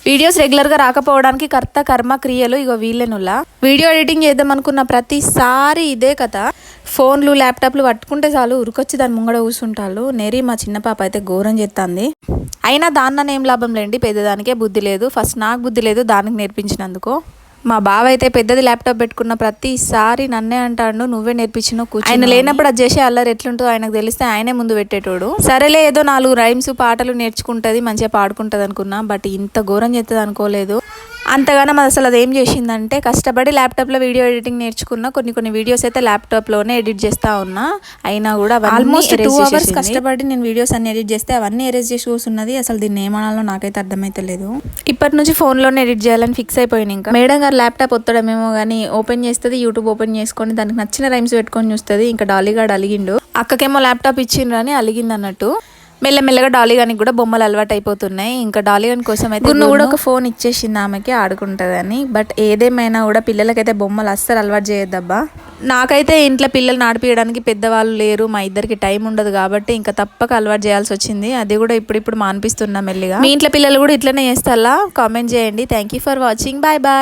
Videos రెగ్యులర్గా రాకపోవడానికి కర్త కర్మ క్రియలు ఇగో వీళ్ళనులా. వీడియో ఎడిటింగ్ చేద్దాం అనుకున్న ప్రతిసారి ఇదే కథ. ఫోన్లు ల్యాప్టాప్లు పట్టుకుంటే చాలు ఉరికొచ్చి దాని ముంగడ కూర్చుంటారు. నేరి మా చిన్న పాప అయితే ఘోరం చేస్తుంది. అయినా దాన్న ఏం లాభం లేండి, పెద్దదానికే బుద్ధి లేదు. ఫస్ట్ నాకు బుద్ధి లేదు దానికి నేర్పించినందుకు. మా బావ అయితే పెద్దది ల్యాప్టాప్ పెట్టుకున్న ప్రతిసారి నన్నే అంటాడు, నువ్వే నేర్పించినావు కూర్చో. ఆయన లేనప్పుడు అది చేసే అల్లరి ఎట్లుంటుందో ఆయనకు తెలిస్తే ఆయనే ముందు పెట్టేటోడు. సరేలే ఏదో 4 రైమ్స్ పాటలు నేర్చుకుంటుంది, మంచిగా పాడుకుంటుంది అనుకున్నా. బట్ ఇంత ఘోరం చేస్తుంది అనుకోలేదు. అంతగానం అసలు అది ఏం చేసిందంటే, కష్టపడి ల్యాప్టాప్లో వీడియో ఎడిటింగ్ నేర్చుకున్న కొన్ని వీడియోస్ అయితే ల్యాప్టాప్లోనే ఎడిట్ చేస్తూ ఉన్నా. అయినా కూడా ఆల్మోస్ట్ 2 hours కష్టపడి నేను వీడియోస్ అన్ని ఎడిట్ చేస్తే అవన్నీ ఎరేజ్ చేసి కూర్చున్నది. అసలు దీన్ని ఏమనాలో నాకైతే అర్థమైతే లేదు. ఇప్పటి నుంచి ఫోన్లోనే ఎడిట్ చేయాలని ఫిక్స్ అయిపోయింది. ఇంకా మేడం గారు ల్యాప్టాప్ ఒత్తడమేమో కానీ ఓపెన్ చేస్తుంది, యూట్యూబ్ ఓపెన్ చేసుకొని దానికి నచ్చిన రైమ్స్ పెట్టుకొని చూస్తుంది. ఇంకా డాలీగాడు అలిగిండు, అక్కకేమో ల్యాప్టాప్ ఇచ్చిండ్రు అని అలిగింది అన్నట్టు. మెల్లమెల్లగా డాలీగానికి కూడా బొమ్మలు అలవాటు అయిపోతున్నాయి. ఇంకా డాలీగాని కోసం అయితే గున్ను కూడా ఒక ఫోన్ ఇచ్చేసింది ఆమెకి ఆడుకుంటుందని. బట్ ఏదేమైనా కూడా పిల్లలకైతే బొమ్మలు అస్సలు అలవాటు చేయొద్దబ్బా. నాకైతే ఇంట్లో పిల్లల్ని ఆడిపియడానికి పెద్దవాళ్ళు లేరు, మా ఇద్దరికి టైం ఉండదు కాబట్టి ఇంకా తప్పక అలవాటు చేయాల్సి వచ్చింది. అది కూడా ఇప్పుడు మానిపిస్తున్నా మెల్లిగా. మీ ఇంట్లో పిల్లలు కూడా ఇట్లనే చేస్తారా? కామెంట్ చేయండి. Thank you for watching. Bye bye.